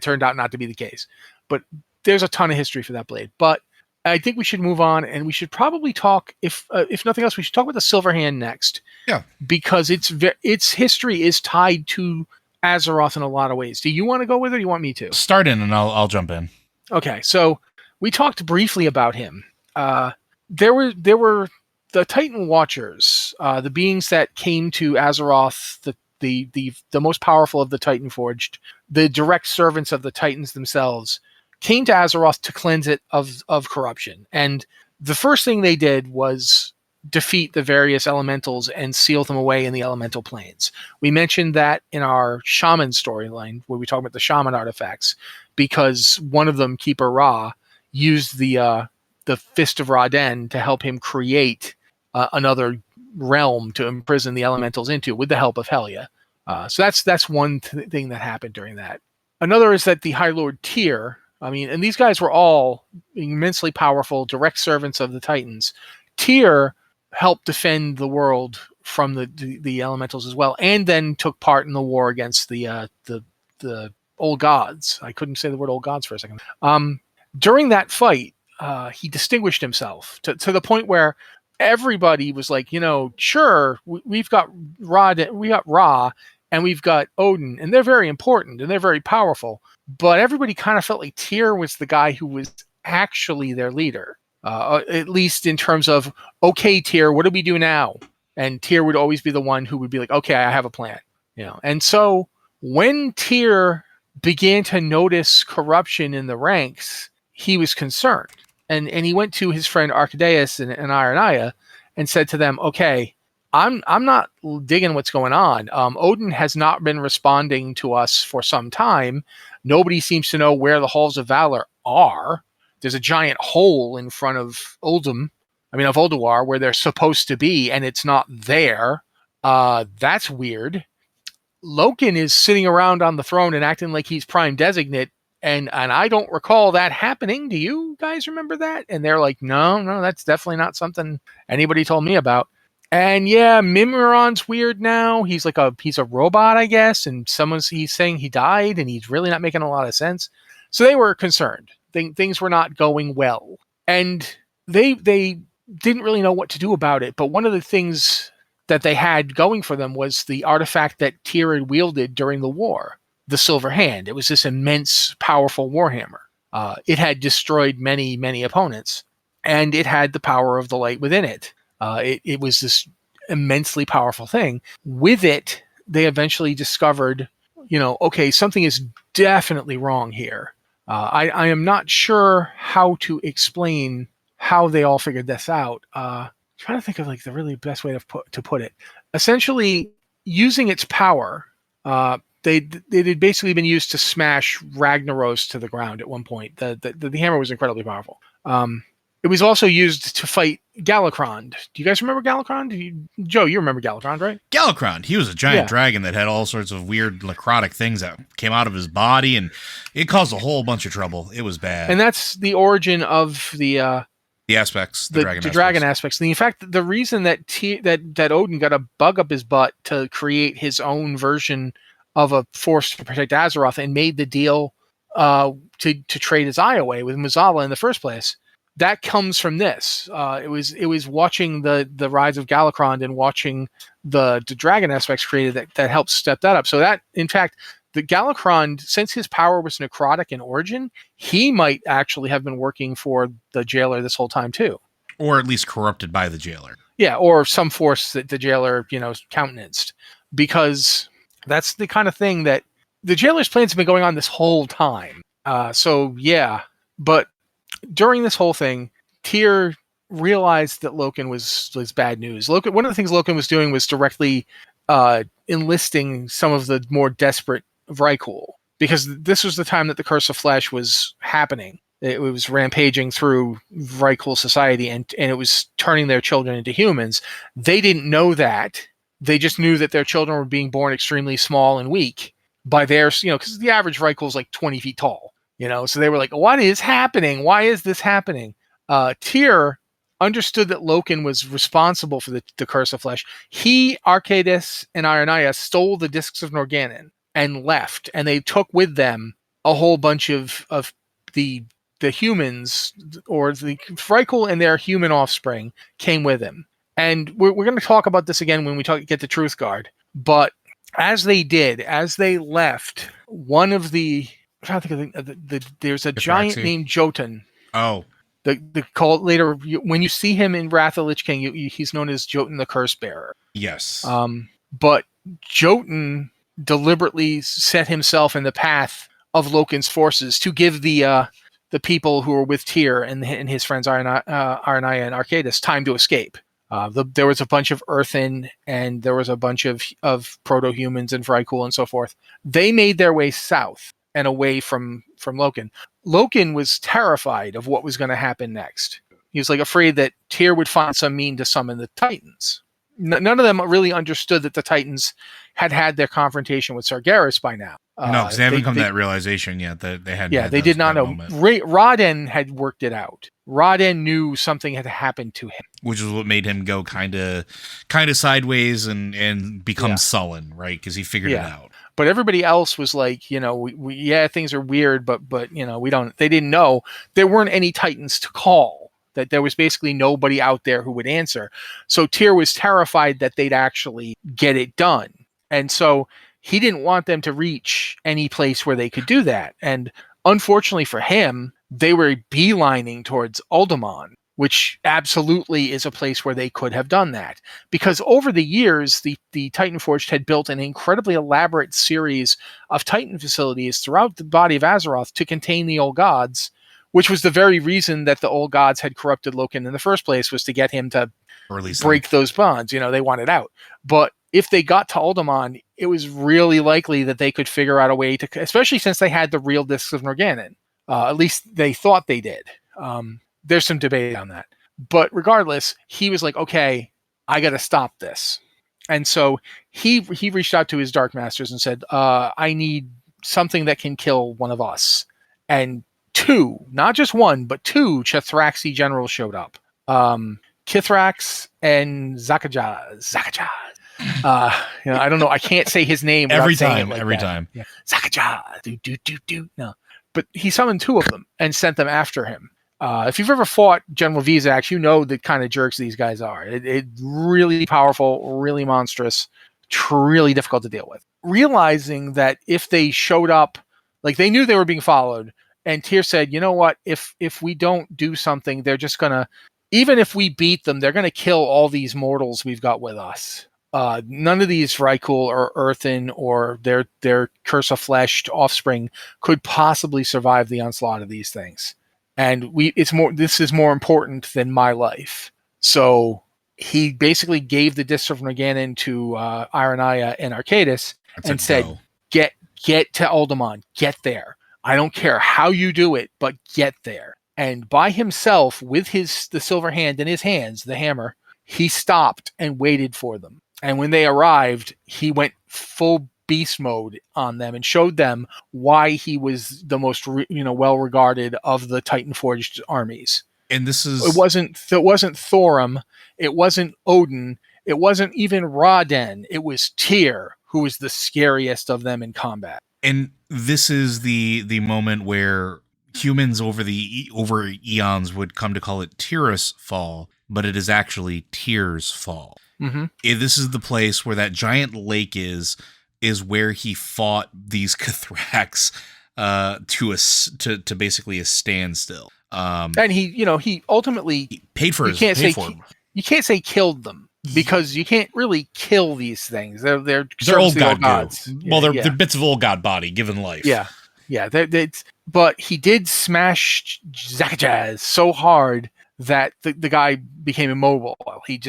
turned out not to be the case. But there's a ton of history for that blade. But I think we should move on, and we should probably talk, if nothing else, we should talk about the Silverhand next. Yeah, because its history is tied to Azeroth in a lot of ways. Do you want to go with it, or do you want me to? Start in, and I'll jump in. Okay, so we talked briefly about him. There were the Titan Watchers, the beings that came to Azeroth, the most powerful of the Titan Forged, the direct servants of the Titans themselves, came to Azeroth to cleanse it of corruption. And the first thing they did was defeat the various elementals and seal them away in the elemental planes. We mentioned that in our shaman storyline, where we talk about the shaman artifacts, because one of them, Keeper Ra, used the Fist of Ra-Den to help him create another realm to imprison the elementals into with the help of Helia. So that's one thing that happened during that. Another is that the High Lord Tyr, and these guys were all immensely powerful, direct servants of the Titans. Tyr helped defend the world from the elementals as well, and then took part in the war against the old gods. I couldn't say the word old gods for a second. During that fight, he distinguished himself to the point where everybody was like, sure, we've got Ra, and we've got Odin, and they're very important and they're very powerful. But everybody kind of felt like Tyr was the guy who was actually their leader, at least in terms of, okay, Tyr, what do we do now? And Tyr would always be the one who would be like, okay, I have a plan. And so when Tyr began to notice corruption in the ranks, he was concerned. And he went to his friend Arcadeus and Ironaya and said to them, okay, I'm not digging what's going on. Odin has not been responding to us for some time. Nobody seems to know where the Halls of Valor are. There's a giant hole in front of Ulduar, where they're supposed to be, and it's not there. That's weird. Loken is sitting around on the throne and acting like he's prime designate, and I don't recall that happening. Do you guys remember that? And they're like, no, that's definitely not something anybody told me about. And yeah, Mimiron's weird now. He's a robot, I guess, and he's saying he died, and he's really not making a lot of sense. So they were concerned. Things were not going well, and they didn't really know what to do about it. But one of the things that they had going for them was the artifact that Tyr had wielded during the war, the Silver Hand. It was this immense, powerful warhammer. It had destroyed many, many opponents, and it had the power of the light within it. It was this immensely powerful thing. With it, they eventually discovered, okay, something is definitely wrong here. I am not sure how to explain how they all figured this out. Trying to think of the really best way to put it. Essentially, using its power, it had basically been used to smash Ragnaros to the ground at one point. The hammer was incredibly powerful. It was also used to fight Galakrond. Do you guys remember Galakrond? Joe, you remember Galakrond, right? Galakrond, he was a giant dragon that had all sorts of weird necrotic things that came out of his body, and it caused a whole bunch of trouble. It was bad. And that's the origin of the aspects, the dragon aspects. In fact, the reason that that Odin got a bug up his butt to create his own version of a force to protect Azeroth and made the deal to trade his eye away with Muzala in the first place, that comes from this. It was watching the rise of Galakrond and watching the dragon aspects created that helped step that up. So that, in fact, the Galakrond, since his power was necrotic in origin, he might actually have been working for the jailer this whole time too. Or at least corrupted by the jailer. Yeah, or some force that the jailer, countenanced. Because that's the kind of thing that the jailer's plans have been going on this whole time. But during this whole thing, Tyr realized that Loken was bad news. One of the things Loken was doing was directly enlisting some of the more desperate Vrykul, because this was the time that the Curse of Flesh was happening. It was rampaging through Vrykul society, and it was turning their children into humans. They didn't know that. They just knew that their children were being born extremely small and weak by their, because the average Vrykul is like 20 feet tall. So they were like, what is happening? Why is this happening? Tyr understood that Loken was responsible for the Curse of Flesh. He, Arcadis, and Ironaya stole the Discs of Norgannon and left, and they took with them a whole bunch of the humans, or the Vrykul and their human offspring came with him. And we're going to talk about this again when we get to Truthguard. But as they left, one of the... I'm trying to think there's a giant named Jotun. Oh. The call later, when you see him in Wrath of the Lich King, he's known as Jotun the Curse Bearer. Yes. But Jotun deliberately set himself in the path of Loken's forces to give the people who were with Tyr and his friends Aranaya and Arcadis time to escape. There was a bunch of Earthen, and there was a bunch of proto-humans and Vrykul and so forth. They made their way south and away from Loken. Loken was terrified of what was going to happen next. He was afraid that Tyr would find some mean to summon the Titans. None of them really understood that the Titans had their confrontation with Sargeras by now. No, because they haven't come to that realization yet that they had. Yeah, they did not know. Raden had worked it out. Raden knew something had happened to him, which is what made him go kind of sideways and become sullen, right? Because he figured it out. But everybody else was like, things are weird, but we don't. They didn't know there weren't any Titans to call. That there was basically nobody out there who would answer. So Tyr was terrified that they'd actually get it done, and so he didn't want them to reach any place where they could do that. And unfortunately for him, they were beelining towards Uldaman, which absolutely is a place where they could have done that. Because over the years, the Titan Forged had built an incredibly elaborate series of Titan facilities throughout the body of Azeroth to contain the Old Gods, which was the very reason that the Old Gods had corrupted Loken in the first place, was to get him to break those bonds. They wanted out. But if they got to Uldaman, it was really likely that they could figure out a way to, especially since they had the real Discs of Norgannon. At least they thought they did. There's some debate on that. But regardless, he was like, okay, I got to stop this. And so he reached out to his Dark Masters and said, I need something that can kill one of us. And two, not just one, but two Chithraxi generals showed up. Kithrax and Zakaja. I don't know. I can't say his name every time. Yeah. Zakaja. No. But he summoned two of them and sent them after him. If you've ever fought General Vizax, you know the kind of jerks these guys are. It really powerful, really monstrous, really difficult to deal with. Realizing that if they showed up, they knew they were being followed, and Tyr said, you know what, if we don't do something, they're just going to, even if we beat them, they're going to kill all these mortals we've got with us. None of these Vrykul or Earthen or their Curse of Flesh offspring could possibly survive the onslaught of these things. And this is more important than my life. So he basically gave the Discs of Norgannon to Ironaya and Arcadis and said, get to Uldaman, get there. I don't care how you do it, but get there. And by himself, with the silver hand in his hands, the hammer, he stopped and waited for them. And when they arrived, he went full beast mode on them and showed them why he was the most well regarded of the Titan Forged armies. And this is it wasn't Thorum, it wasn't Odin, it wasn't even Raden. It was Tyr, who was the scariest of them in combat. And this is the moment where humans over eons would come to call it Tyr's fall, but it is actually Tyr's fall. Mm-hmm. This is the place where that giant lake is where he fought these Cathraks to basically a standstill. And he ultimately paid for his. You can't say killed them, because you can't really kill these things. They're old god gods. Well, they're bits of old god body given life. Yeah. But he did smash Zakajaz so hard that the guy became immobile. He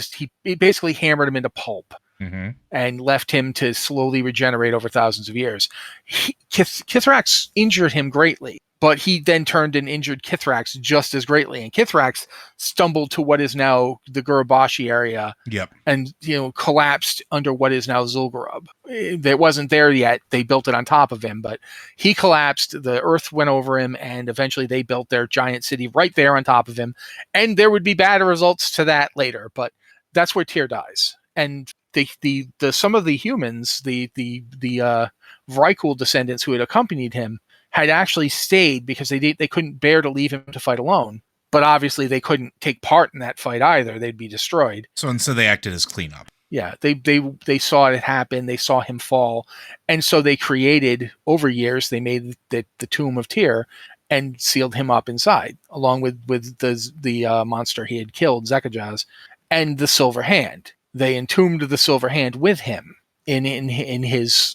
basically hammered him into pulp. Mm-hmm. And left him to slowly regenerate over thousands of years. Kithrax injured him greatly, but he then turned and injured Kithrax just as greatly. And Kithrax stumbled to what is now the Gurabashi area. Yep. And collapsed under what is now Zul'Gurub. It wasn't there yet. They built it on top of him, but he collapsed. The earth went over him, and eventually they built their giant city right there on top of him. And there would be bad results to that later, but that's where Tyr dies. And the some of the humans, the Vrykul descendants who had accompanied him, had actually stayed because they couldn't bear to leave him to fight alone. But obviously they couldn't take part in that fight either; they'd be destroyed. So instead, they acted as cleanup. Yeah, they saw it happen. They saw him fall, and so they created over years. They made the tomb of Tyr and sealed him up inside, along with the monster he had killed, Zakajaz, and the Silver Hand. They entombed the Silver Hand with him in his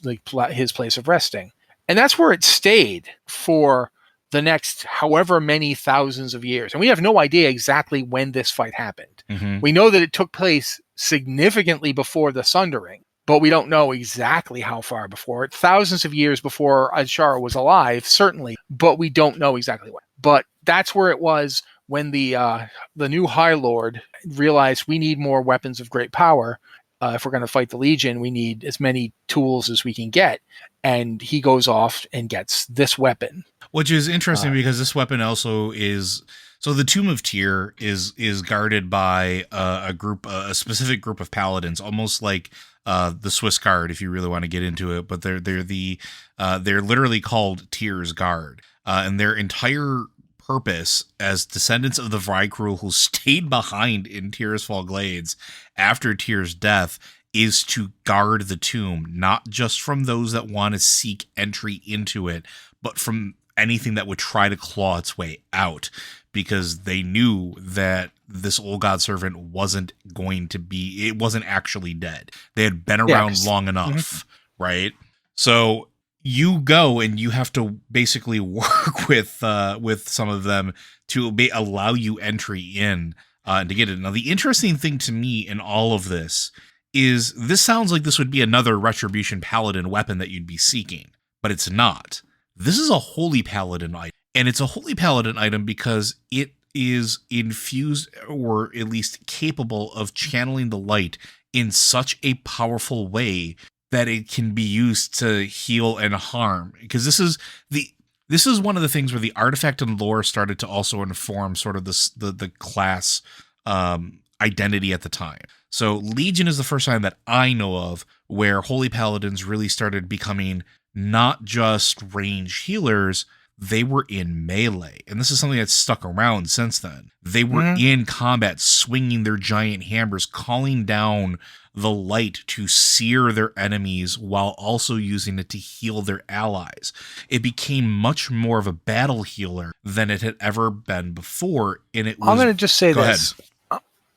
his place of resting, and that's where it stayed for the next however many thousands of years. And we have no idea exactly when this fight happened. Mm-hmm. We know that it took place significantly before the Sundering, but we don't know exactly how far before it. Thousands of years before Azshara was alive, certainly, but we don't know exactly when. But that's where it was when the new High Lord realized we need more weapons of great power. If we're going to fight the Legion, we need as many tools as we can get. And he goes off and gets this weapon. Which is interesting because this weapon also is... So the Tomb of Tyr is guarded by a specific group of paladins, almost like the Swiss Guard, if you really want to get into it. But they're literally called Tyr's Guard. And their entire purpose as descendants of the Vrykul who stayed behind in Tirisfal Glades after Tyr's death is to guard the tomb, not just from those that want to seek entry into it, but from anything that would try to claw its way out, because they knew that this old god servant wasn't actually dead. They had been around long enough, right? So you go and you have to basically work with some of them to allow you entry in to get it. Now, the interesting thing to me in all of this is this sounds like this would be another Retribution Paladin weapon that you'd be seeking, but it's not. This is a Holy Paladin item, and it's a Holy Paladin item because it is infused, or at least capable of channeling the light in such a powerful way that it can be used to heal and harm. Because this is one of the things where the artifact and lore started to also inform sort of the class identity at the time. So Legion is the first time that I know of where Holy Paladins really started becoming not just range healers, they were in melee. And this is something that's stuck around since then. They were in combat, swinging their giant hammers, calling down the light to sear their enemies while also using it to heal their allies. It became much more of a battle healer than it had ever been before. And it was, I'm going to just say this.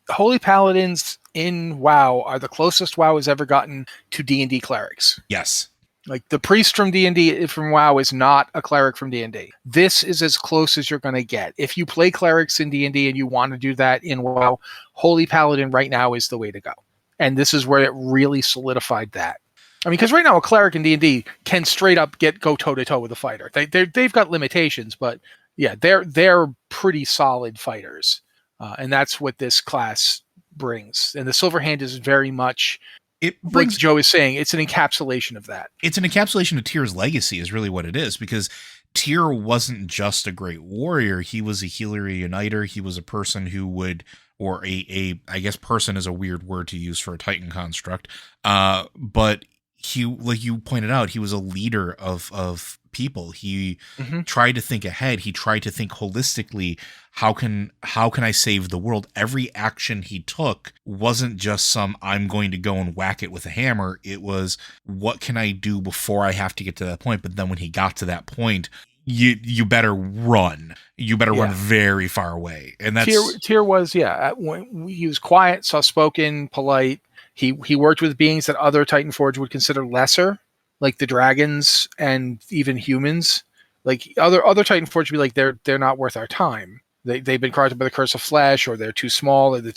Holy Paladins in WoW are the closest WoW has ever gotten to D&D clerics. Yes. Like the priest from D&D from WoW is not a cleric from D&D. This is as close as you're going to get. If you play clerics in D&D and you want to do that in WoW, Holy Paladin right now is the way to go. And this is where it really solidified that. I mean, because right now a cleric in D&D can straight up go toe-to-toe with a fighter. They've got limitations, but Yeah, they're pretty solid fighters, and that's what this class brings. And the Silver Hand is very much, It like brings Joe is saying, it's an encapsulation of that. it's an encapsulation of Tyr's legacy is really what it is, because Tyr wasn't just a great warrior. He was a healer, a uniter. He was a person who would, or a I guess person is a weird word to use for a Titan construct. But he, like you pointed out, he was a leader of people. He tried to think ahead. He tried to think holistically. How can I save the world? Every action he took wasn't just some I'm going to go and whack it with a hammer. It was, what can I do before I have to get to that point? But then when he got to that point, you better run. You better run very far away. And that's Tyr was when he was quiet, soft-spoken, polite. He worked with beings that other Titan Forge would consider lesser, like the dragons and even humans. Like other Titan Forge would be like, they're not worth our time. They've been corrupted by the curse of flesh, or they're too small, or they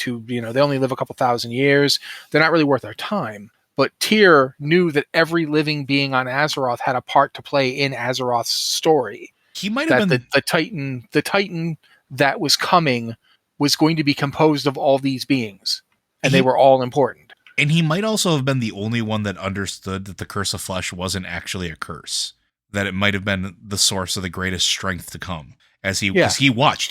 only live a couple thousand years. They're not really worth our time. But Tyr knew that every living being on Azeroth had a part to play in Azeroth's story. He might have been the Titan that was coming was going to be composed of all these beings, and they were all important. And he might also have been the only one that understood that the curse of flesh wasn't actually a curse, that it might have been the source of the greatest strength to come. As he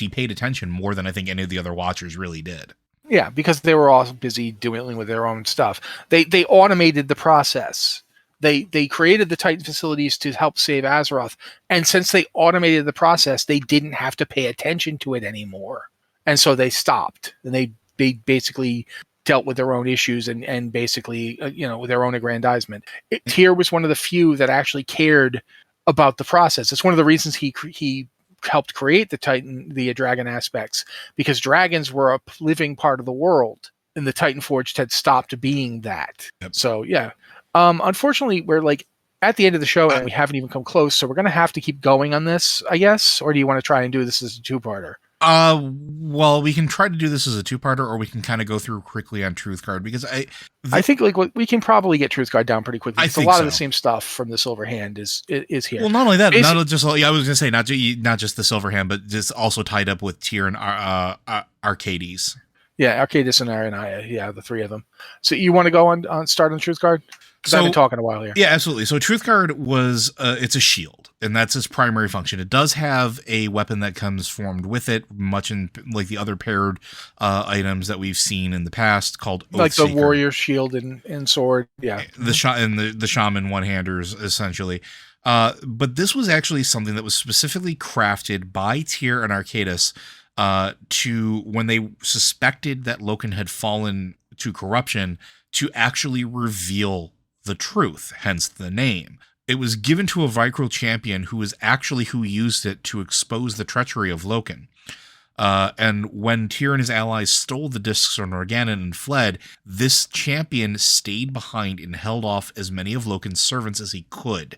paid attention more than I think any of the other watchers really did. Yeah, because they were all busy dealing with their own stuff. They automated the process. They created the Titan facilities to help save Azeroth, and since they automated the process, they didn't have to pay attention to it anymore, and so they stopped, and they basically dealt with their own issues and basically with their own aggrandizement. Tyr was one of the few that actually cared about the process. It's one of the reasons he helped create the dragon aspects, because dragons were a living part of the world, and the Titan Forged had stopped being that. Yep. So unfortunately, we're like at the end of the show and we haven't even come close, so we're gonna have to keep going on this, I guess. Or do you want to try and do this as a two-parter? Well, we can try to do this as a two-parter, or we can kind of go through quickly on Truthguard, because I think we can probably get Truthguard down pretty quickly. A lot of the same stuff from the Silver Hand is here. Well, not only that, I was gonna say not just the Silver Hand, but just also tied up with Tyr and Arcades. Yeah, Arcadis and Aranaya, the three of them. So you want to go on start on Truthguard? Because I've been talking a while here. Yeah, absolutely. So Truthguard was it's a shield, and that's its primary function. It does have a weapon that comes formed with it, much in like the other paired items that we've seen in the past, called like the warrior shield and sword. Yeah, the shaman one-handers essentially. But this was actually something that was specifically crafted by Tyr and Arcadis to, when they suspected that Loken had fallen to corruption, to actually reveal the truth, hence the name. It was given to a Vicryl champion who used it to expose the treachery of Loken. And when Tyr and his allies stole the discs from Organon and fled, this champion stayed behind and held off as many of Loken's servants as he could.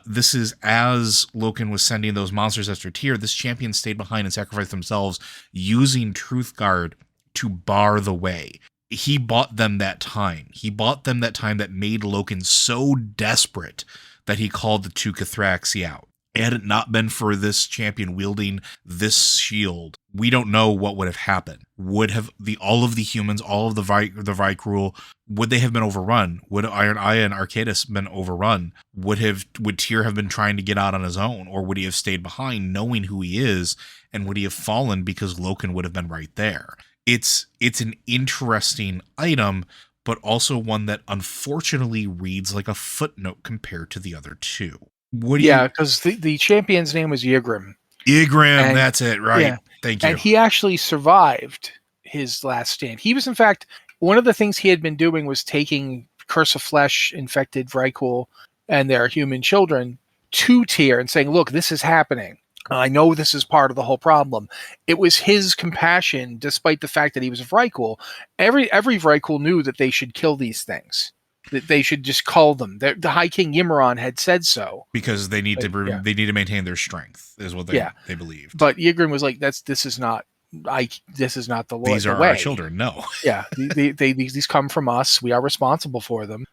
This is as Loken was sending those monsters after Tyr, this champion stayed behind and sacrificed themselves using Truthguard to bar the way. He bought them that time. He bought them that time that made Loken so desperate that he called the two Cathraxi out. Had it not been for this champion wielding this shield, we don't know what would have happened. Would have all of the humans, all of the Vicryl, would they have been overrun? Would Iron Aya and Arcadis been overrun? Would Tyr have been trying to get out on his own, or would he have stayed behind knowing who he is, and would he have fallen because Loken would have been right there? It's an interesting item, but also one that unfortunately reads like a footnote compared to the other two. Because the champion's name was Ygrim. Ygrim, that's it, right? Yeah. Thank you. And he actually survived his last stand. He was, in fact, one of the things he had been doing was taking Curse of Flesh infected Vrykul and their human children to Tyr and saying, look, this is happening. I know this is part of the whole problem. It was his compassion, despite the fact that he was a Vrykul. Every Vrykul knew that they should kill these things. That they should just cull them. The High King Ymmeron had said so, because they need to maintain their strength, is what they believed. But Ygrim was like, this is not the Lord. These are our children. No. Yeah, these come from us. We are responsible for them.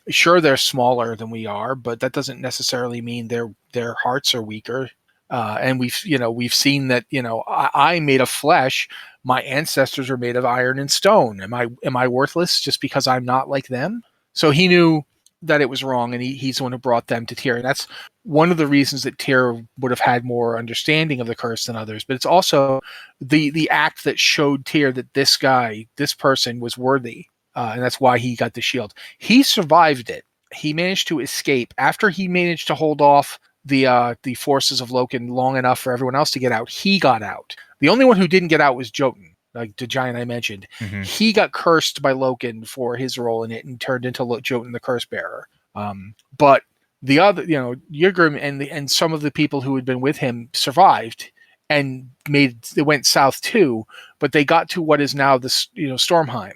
Sure, they're smaller than we are, but that doesn't necessarily mean their hearts are weaker. And we've seen that, I made of flesh. My ancestors are made of iron and stone. Am I worthless just because I'm not like them? So he knew that it was wrong, and he's the one who brought them to Tyr. And that's one of the reasons that Tyr would have had more understanding of the curse than others. But it's also the act that showed Tyr that this person was worthy, and that's why he got the shield. He survived it. He managed to escape after he managed to hold off the forces of Loken long enough for everyone else to get out. He got out. The only one who didn't get out was Jotun, like the giant I mentioned. Mm-hmm. He got cursed by Loken for his role in it and turned into Jotun the curse bearer. But the other, Ygritte and some of the people who had been with him survived and they went south too. But they got to what is now the Stormheim,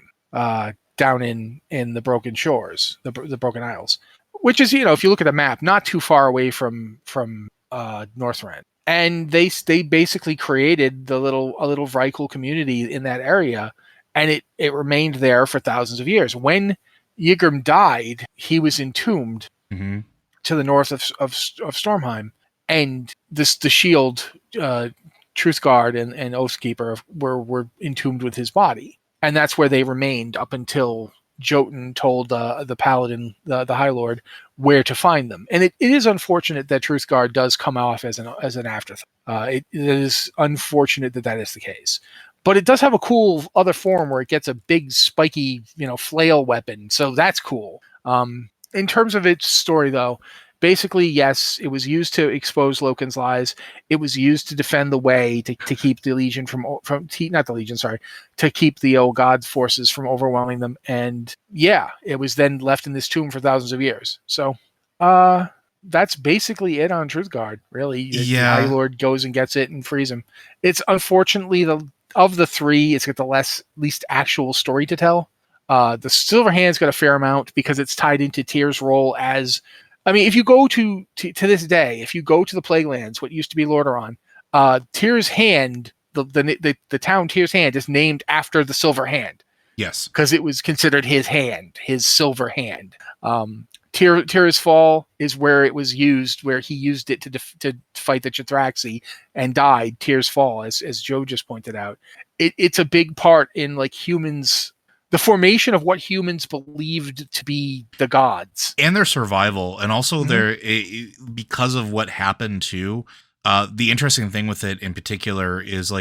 down in the Broken Shores, the Broken Isles, which is, if you look at a map, not too far away from Northrend. And they basically created a little Vrykul community in that area, and it remained there for thousands of years. When Ygritte died, he was entombed Mm-hmm. to the north of Stormheim, and the shield, Truthguard and Oathkeeper were entombed with his body, and that's where they remained up until Jotun told the Paladin, the High Lord, where to find them. And it is unfortunate that Truthguard does come off as an afterthought. It is unfortunate that is the case. But it does have a cool other form where it gets a big spiky, flail weapon. So that's cool. In terms of its story, though, basically, yes, it was used to expose Loken's lies. It was used to defend the way to keep the Legion to keep the old God's forces from overwhelming them. And yeah, it was then left in this tomb for thousands of years. So that's basically it on Truthguard, really. Yeah. The High Lord goes and gets it and frees him. It's unfortunately of the three, it's got the least actual story to tell. The Silver Hand's got a fair amount because it's tied into Tyr's role as... I mean, if you go to this day, if you go to the Plaguelands, what used to be Lordaeron, Tyr's Hand, the town Tyr's Hand is named after the Silver Hand. Yes. Because it was considered his hand, his silver hand. Tyr's Fall is where it was used, where he used it to fight the Chithraxi and died. Tyr's Fall, as Joe just pointed out. It's a big part in humans... the formation of what humans believed to be the gods. And their survival. And also because of what happened too, the interesting thing with it in particular is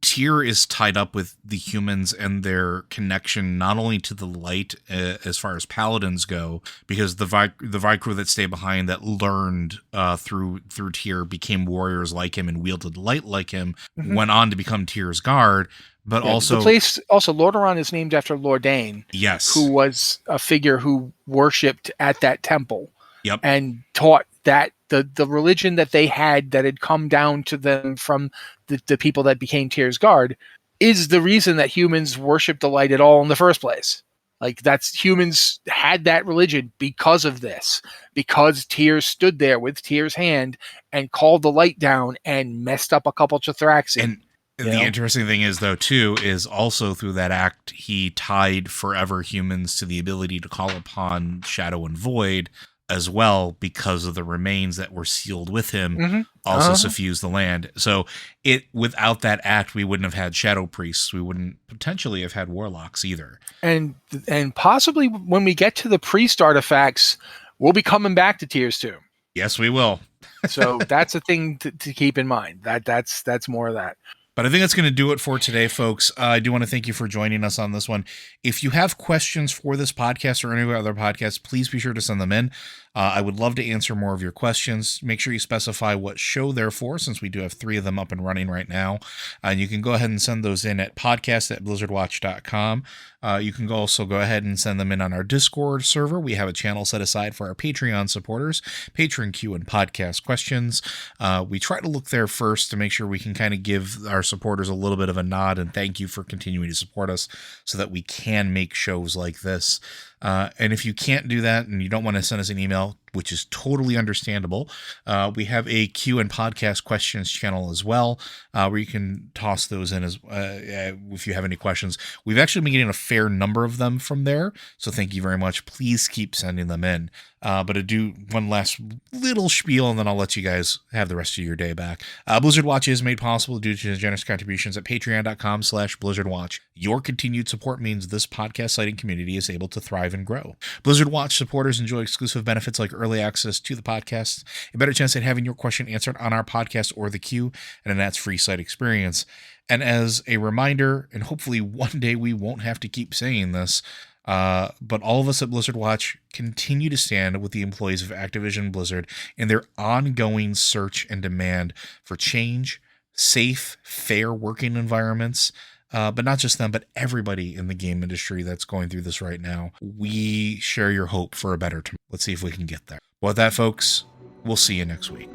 Tyr is tied up with the humans and their connection not only to the light as far as paladins go, because the Vrykul that stayed behind that learned through Tyr became warriors like him and wielded light like him, went on to become Tyr's guard. But also, the place Lordaeron is named after Lordain, yes, who was a figure who worshipped at that temple, yep, and taught that the religion that they had that had come down to them from the people that became Tyr's guard is the reason that humans worship the light at all in the first place. Humans had that religion because of this, because Tyr stood there with Tyr's Hand and called the light down and messed up a couple Chithraxi. And the interesting thing is, though, too, is also through that act, he tied forever humans to the ability to call upon Shadow and Void as well, because of the remains that were sealed with him, also suffused the land. So without that act, we wouldn't have had Shadow Priests. We wouldn't potentially have had Warlocks either. And possibly when we get to the priest artifacts, we'll be coming back to Tyr's Tomb. Yes, we will. So that's a thing to keep in mind. That's more of that. But I think that's going to do it for today, folks. I do want to thank you for joining us on this one. If you have questions for this podcast or any of our other podcasts, please be sure to send them in. I would love to answer more of your questions. Make sure you specify what show they're for, since we do have 3 of them up and running right now. And you can go ahead and send those in at podcast@blizzardwatch.com. You can also go ahead and send them in on our Discord server. We have a channel set aside for our Patreon supporters, Patron Q and podcast questions. We try to look there first to make sure we can kind of give our supporters a little bit of a nod and thank you for continuing to support us so that we can make shows like this. And if you can't do that and you don't want to send us an email, which is totally understandable. We have a Q and podcast questions channel as well, where you can toss those in as if you have any questions. We've actually been getting a fair number of them from there, so thank you very much. Please keep sending them in. But to do one last little spiel, and then I'll let you guys have the rest of your day back. Blizzard Watch is made possible due to generous contributions at patreon.com/BlizzardWatch. Your continued support means this podcast citing community is able to thrive and grow. Blizzard Watch supporters enjoy exclusive benefits like early access to the podcast, a better chance at having your question answered on our podcast or the queue, and an ads-free site experience. And as a reminder, and hopefully one day we won't have to keep saying this, but all of us at Blizzard Watch continue to stand with the employees of Activision Blizzard in their ongoing search and demand for change, safe, fair working environments, but not just them, but everybody in the game industry that's going through this right now. We share your hope for a better tomorrow. Let's see if we can get there. Well, with that, folks, we'll see you next week.